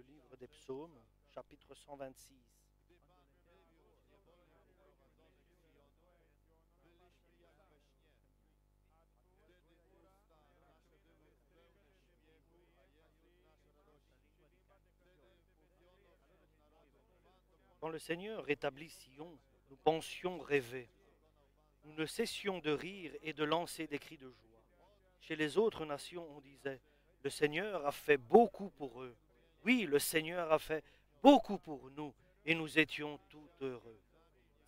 le livre des psaumes, chapitre 126. Quand le Seigneur rétablit Sion, nous pensions rêver. Nous ne cessions de rire et de lancer des cris de joie. Chez les autres nations, on disait, le Seigneur a fait beaucoup pour eux. Oui, le Seigneur a fait beaucoup pour nous et nous étions tout heureux.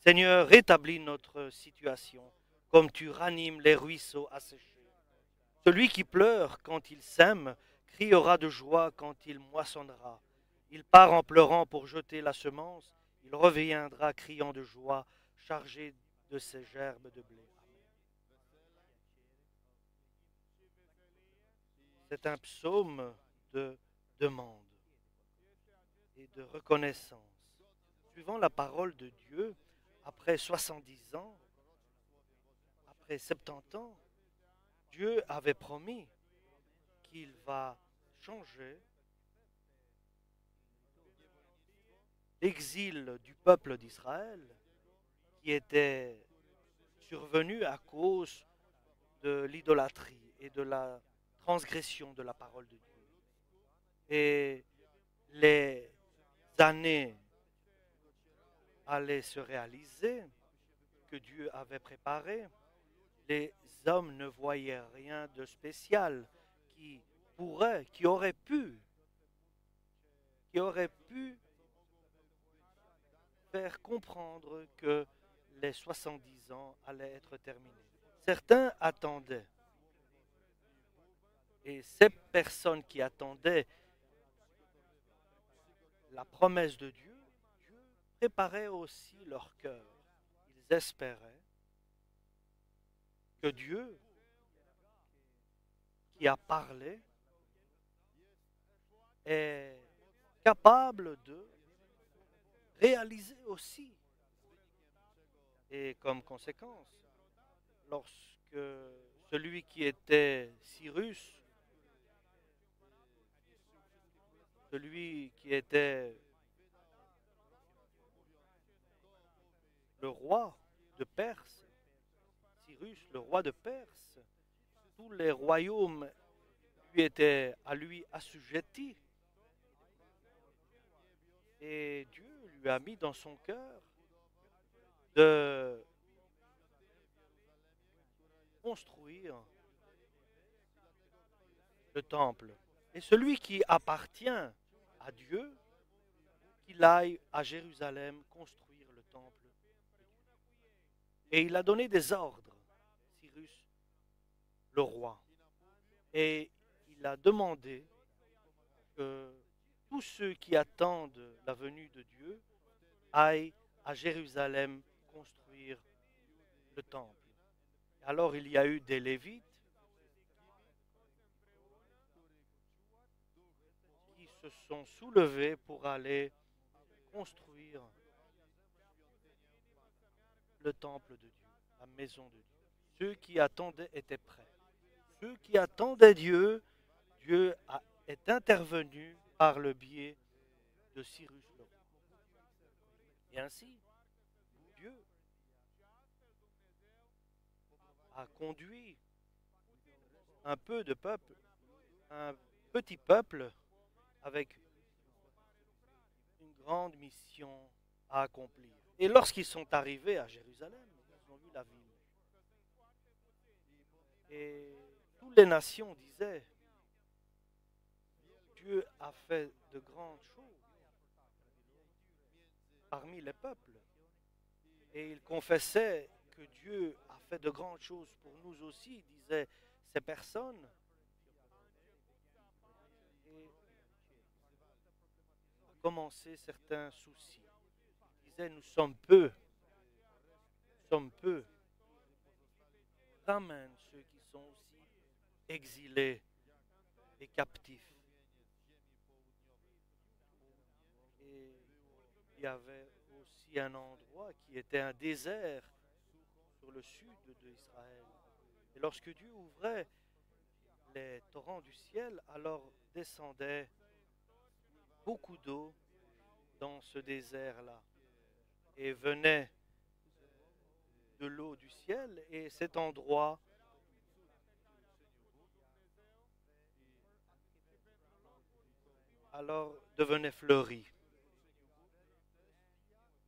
Seigneur, rétablis notre situation, comme tu ranimes les ruisseaux asséchés. Celui qui pleure quand il sème criera de joie quand il moissonnera. Il part en pleurant pour jeter la semence, il reviendra criant de joie, chargé de ses gerbes de blé. C'est un psaume de demande et de reconnaissance. Suivant la parole de Dieu, après 70 ans, après 70 ans, Dieu avait promis qu'il va changer l'exil du peuple d'Israël qui était survenu à cause de l'idolâtrie et de la transgression de la parole de Dieu. Et les années allaient se réaliser que Dieu avait préparé. Les hommes ne voyaient rien de spécial qui aurait pu faire comprendre que les 70 ans allaient être terminés. Certains attendaient. Et ces personnes qui attendaient la promesse de Dieu, Dieu préparait aussi leur cœur. Ils espéraient que Dieu, qui a parlé, est capable de réaliser aussi. Et comme conséquence, lorsque celui qui était Cyrus, celui qui était le roi de Perse, Cyrus, le roi de Perse, tous les royaumes lui étaient à lui assujettis. Et Dieu lui a mis dans son cœur de construire le temple. Et celui qui appartient à Dieu, qu'il aille à Jérusalem construire le temple. Et il a donné des ordres, Cyrus, le roi. Et il a demandé que tous ceux qui attendent la venue de Dieu aillent à Jérusalem construire le temple. Alors il y a eu des Lévites qui se sont soulevés pour aller construire le temple de Dieu, la maison de Dieu. Ceux qui attendaient étaient prêts. Ceux qui attendaient Dieu, est intervenu par le biais de Cyrus le roi. Et ainsi, Dieu a conduit un peu de peuple, un petit peuple avec une grande mission à accomplir. Et lorsqu'ils sont arrivés à Jérusalem, ils ont vu la ville. Et toutes les nations disaient, Dieu a fait de grandes choses parmi les peuples. Et ils confessaient que Dieu a fait de grandes choses pour nous aussi, disaient ces personnes. Et a commencé certains soucis. Ils disaient, nous sommes peu. Ramène ceux qui sont aussi exilés et captifs. Et il y avait aussi un endroit qui était un désert sur le sud d'Israël. Et lorsque Dieu ouvrait les torrents du ciel, alors descendait beaucoup d'eau dans ce désert-là et venait de l'eau du ciel et cet endroit alors devenait fleuri.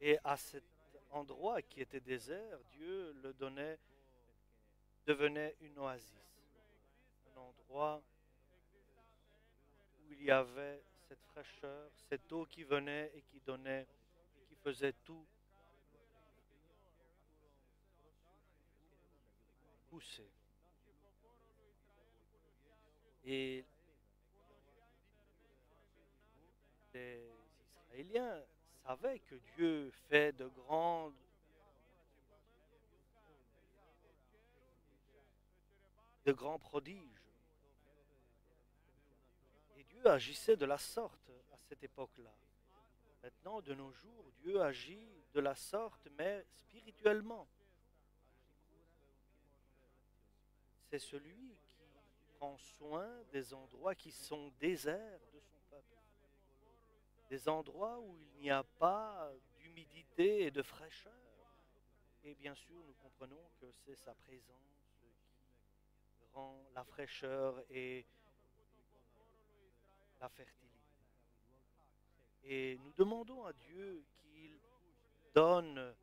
Et à cet endroit qui était désert, Dieu le donnait, devenait une oasis, un endroit où il y avait cette fraîcheur, cette eau qui venait et qui donnait, et qui faisait tout pousser. Et les Israéliens savaient que Dieu fait de grands prodiges. Et Dieu agissait de la sorte à cette époque-là. Maintenant, de nos jours, Dieu agit de la sorte, mais spirituellement. C'est celui qui prend soin des endroits qui sont déserts de son peuple. Des endroits où il n'y a pas d'humidité et de fraîcheur. Et bien sûr, nous comprenons que c'est sa présence qui rend la fraîcheur et la fertilité. Et nous demandons à Dieu qu'il donne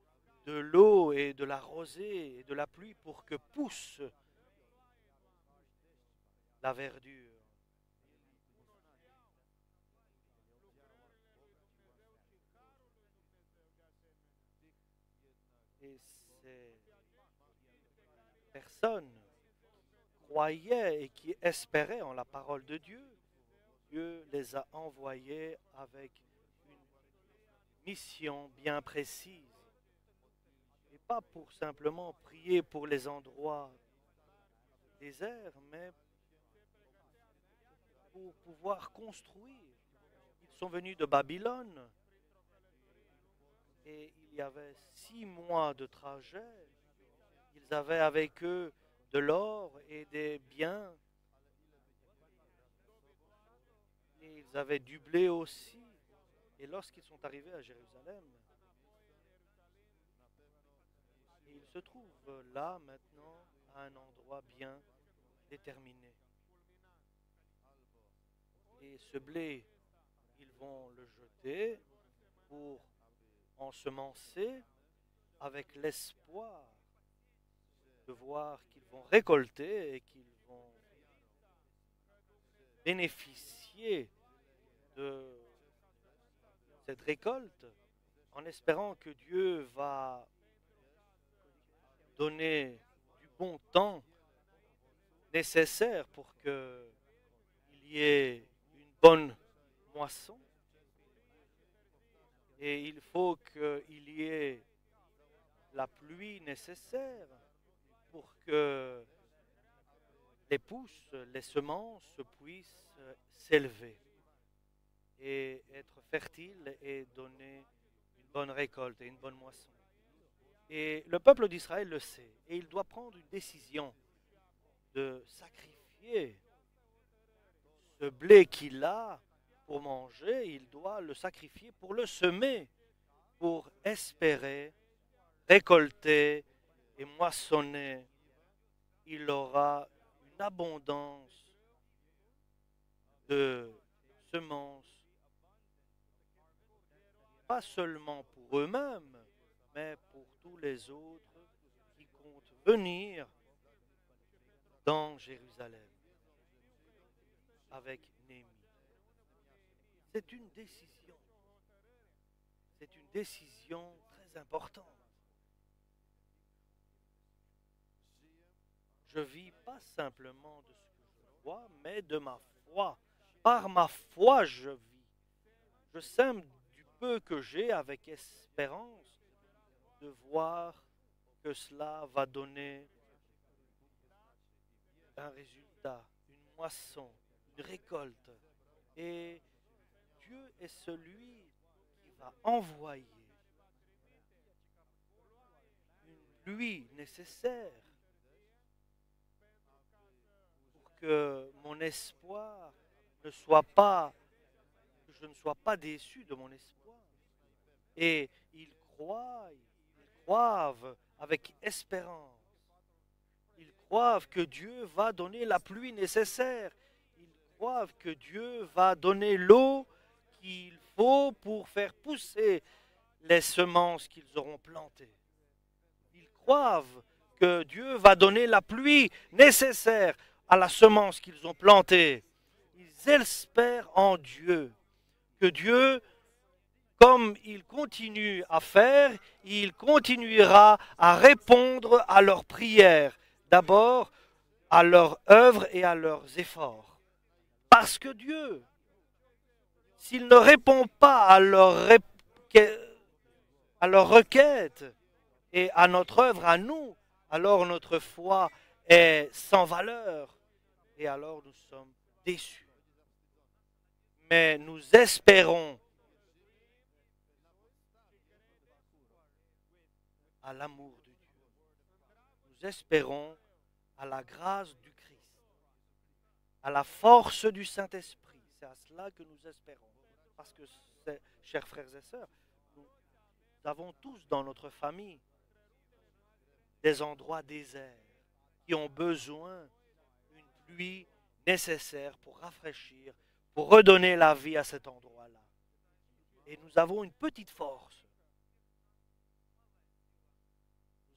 de l'eau et de la rosée et de la pluie pour que pousse la verdure. Et ces personnes croyaient et qui espéraient en la parole de Dieu, Dieu les a envoyés avec une mission bien précise. Et pas pour simplement prier pour les endroits déserts, mais pour pouvoir construire. Ils sont venus de Babylone et il y avait 6 mois de trajet. Ils avaient avec eux de l'or et des biens. Et ils avaient du blé aussi. Et lorsqu'ils sont arrivés à Jérusalem, ils se trouvent là maintenant à un endroit bien déterminé. Et ce blé, ils vont le jeter pour ensemencer avec l'espoir de voir qu'ils vont récolter et qu'ils vont bénéficier de cette récolte en espérant que Dieu va donner du bon temps nécessaire pour qu'il y ait une bonne moisson. Et il faut qu'il y ait la pluie nécessaire pour que les pousses, les semences puissent s'élever et être fertiles et donner une bonne récolte et une bonne moisson. Et le peuple d'Israël le sait et il doit prendre une décision de sacrifier ce blé qu'il a pour manger, il doit le sacrifier pour le semer, pour espérer récolter et moissonner. Il aura une abondance de semences, pas seulement pour eux-mêmes, mais pour tous les autres qui comptent venir dans Jérusalem avec Néhémie. C'est une décision. C'est une décision très importante. Je vis pas simplement de ce que je vois, mais de ma foi. Par ma foi, je vis. Je sème du peu que j'ai avec espérance de voir que cela va donner un résultat, une moisson, une récolte. Et Dieu est celui qui va envoyer une pluie nécessaire pour que mon espoir ne soit pas, que je je ne sois pas déçu de mon espoir. Et ils croient avec espérance. Ils croient que Dieu va donner la pluie nécessaire. Ils croient que Dieu va donner l'eau qu'il faut pour faire pousser les semences qu'ils auront plantées. Ils croient que Dieu va donner la pluie nécessaire à la semence qu'ils ont plantée. Ils espèrent en Dieu, que Dieu, comme il continue à faire, il continuera à répondre à leurs prières, d'abord à leur œuvre et à leurs efforts. Parce que Dieu, s'il ne répond pas à leur requête et à notre œuvre, à nous, alors notre foi est sans valeur et alors nous sommes déçus. Mais nous espérons à l'amour de Dieu. Nous espérons à la grâce du Christ, à la force du Saint-Esprit. C'est à cela que nous espérons. Parce que, chers frères et sœurs, nous avons tous dans notre famille des endroits déserts qui ont besoin d'une pluie nécessaire pour rafraîchir, pour redonner la vie à cet endroit-là. Et nous avons une petite force.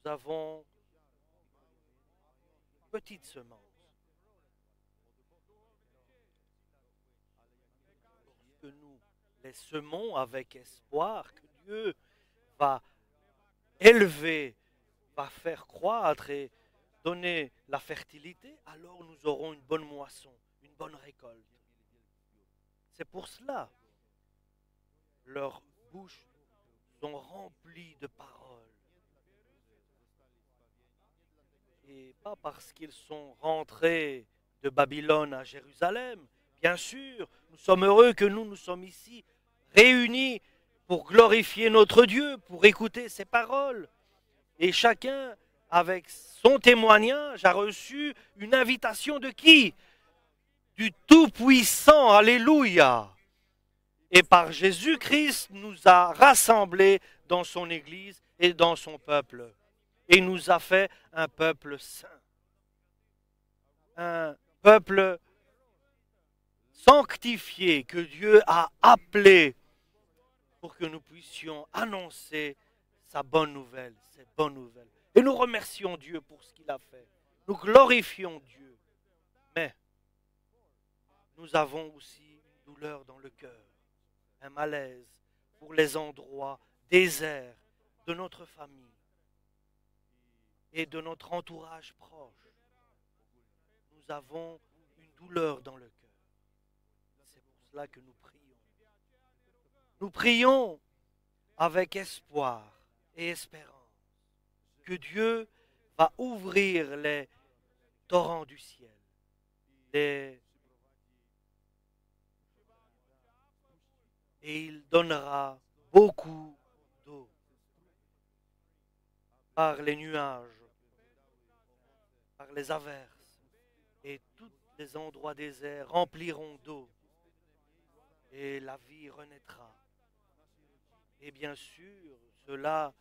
Nous avons une petite semence. Lorsque nous les semons avec espoir que Dieu va élever, va faire croître et donner la fertilité, alors nous aurons une bonne moisson, une bonne récolte. C'est pour cela leurs bouches sont remplies de paroles. Et pas parce qu'ils sont rentrés de Babylone à Jérusalem. Bien sûr, nous sommes heureux que nous sommes ici réunis pour glorifier notre Dieu, pour écouter ses paroles. Et chacun, avec son témoignage, a reçu une invitation de qui? Du Tout-Puissant, alléluia. Et par Jésus-Christ nous a rassemblés dans son Église et dans son peuple. Et nous a fait un peuple saint. Un peuple sanctifié que Dieu a appelé pour que nous puissions annoncer sa bonne nouvelle, cette bonne nouvelle. Et nous remercions Dieu pour ce qu'il a fait. Nous glorifions Dieu. Mais nous avons aussi une douleur dans le cœur, un malaise pour les endroits déserts de notre famille et de notre entourage proche. Nous avons une douleur dans le cœur. C'est pour cela que nous prions. Nous prions avec espoir et espérance que Dieu va ouvrir les torrents du ciel, et il donnera beaucoup d'eau par les nuages, par les averses, et tous les endroits déserts rempliront d'eau, et la vie renaîtra. Et bien sûr, cela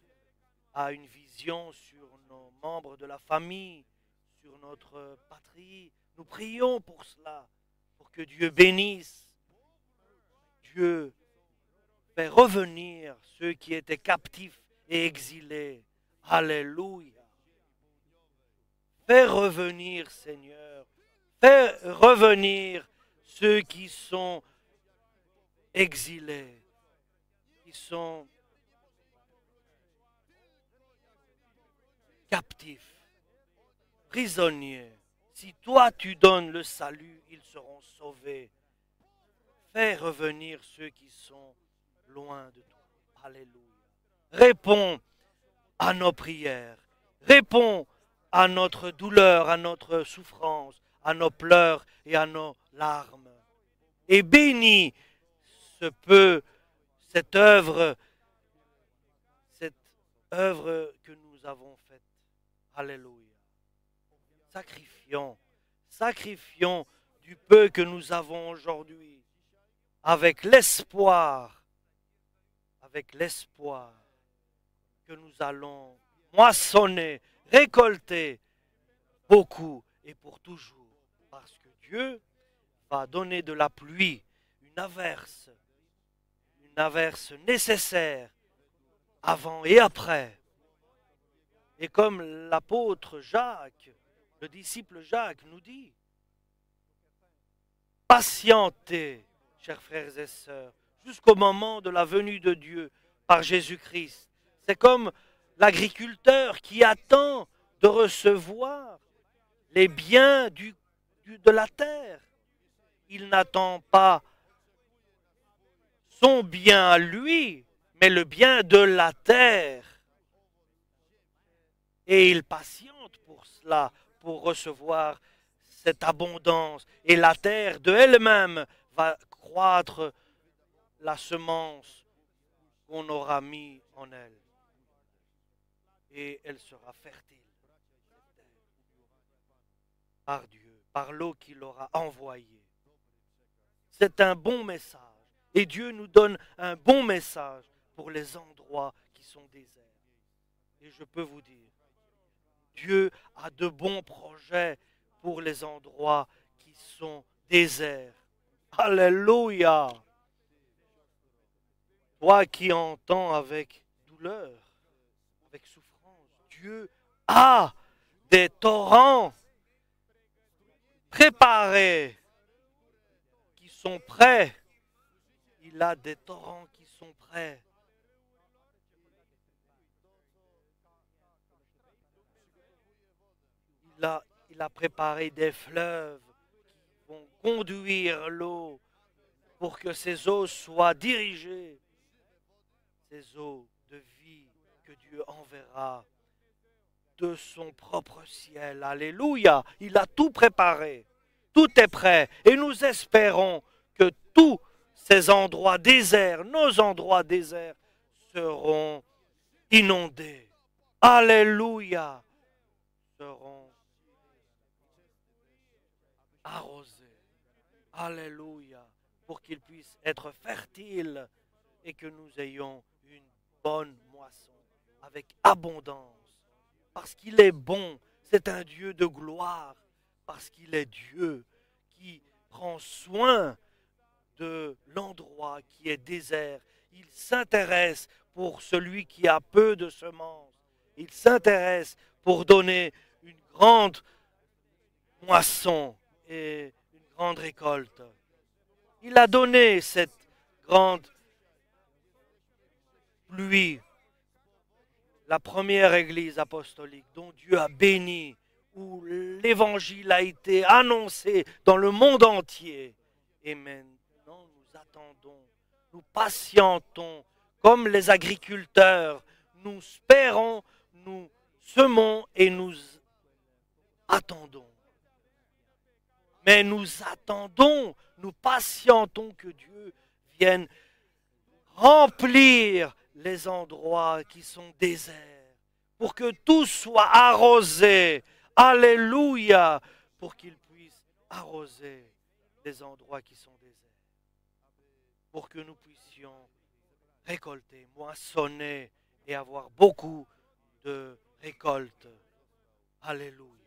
a une vision sur nos membres de la famille, sur notre patrie. Nous prions pour cela, pour que Dieu bénisse. Dieu fait revenir ceux qui étaient captifs et exilés. Alléluia. Fais revenir, Seigneur. Fais revenir ceux qui sont exilés, qui sont captifs, prisonniers. Si toi tu donnes le salut, ils seront sauvés. Fais revenir ceux qui sont loin de toi. Alléluia. Réponds à nos prières. Réponds à notre douleur, à notre souffrance, à nos pleurs et à nos larmes. Et bénis cette œuvre que nous avons faite. Alléluia. Sacrifions du peu que nous avons aujourd'hui. avec l'espoir que nous allons moissonner, récolter beaucoup et pour toujours. Parce que Dieu va donner de la pluie, une averse nécessaire avant et après. Et comme l'apôtre Jacques, le disciple Jacques nous dit, patientez, chers frères et sœurs, jusqu'au moment de la venue de Dieu par Jésus-Christ. C'est comme l'agriculteur qui attend de recevoir les biens de la terre. Il n'attend pas son bien à lui, mais le bien de la terre. Et il patiente pour cela, pour recevoir cette abondance. Et la terre de elle-même va croître la semence qu'on aura mis en elle. Et elle sera fertile par Dieu, par l'eau qu'il aura envoyée. C'est un bon message. Et Dieu nous donne un bon message pour les endroits qui sont déserts. Et je peux vous dire, Dieu a de bons projets pour les endroits qui sont déserts. Alléluia! Toi qui entends avec douleur, avec souffrance, Dieu a des torrents préparés qui sont prêts. Il a des torrents qui sont prêts. Il a préparé des fleuves qui vont conduire l'eau pour que ces eaux soient dirigées. Ces eaux de vie que Dieu enverra de son propre ciel. Alléluia! Il a tout préparé. Tout est prêt. Et nous espérons que tous ces endroits déserts, nos endroits déserts, seront inondés. Alléluia! Seront arrosés. Alléluia! Pour qu'ils puissent être fertiles et que nous ayons une bonne moisson avec abondance. Parce qu'il est bon, c'est un Dieu de gloire, parce qu'il est Dieu qui prend soin de l'endroit qui est désert. Il s'intéresse pour celui qui a peu de semences. Il s'intéresse pour donner une grande moisson et une grande récolte. Il a donné cette grande pluie, la première église apostolique dont Dieu a béni, où l'évangile a été annoncé dans le monde entier. Et maintenant, nous attendons, nous patientons comme les agriculteurs. Nous espérons, nous semons et nous attendons. Mais nous attendons, nous patientons que Dieu vienne remplir les endroits qui sont déserts, pour que tout soit arrosé. Alléluia, pour qu'il puisse arroser les endroits qui sont déserts, pour que nous puissions récolter, moissonner et avoir beaucoup de récoltes. Alléluia.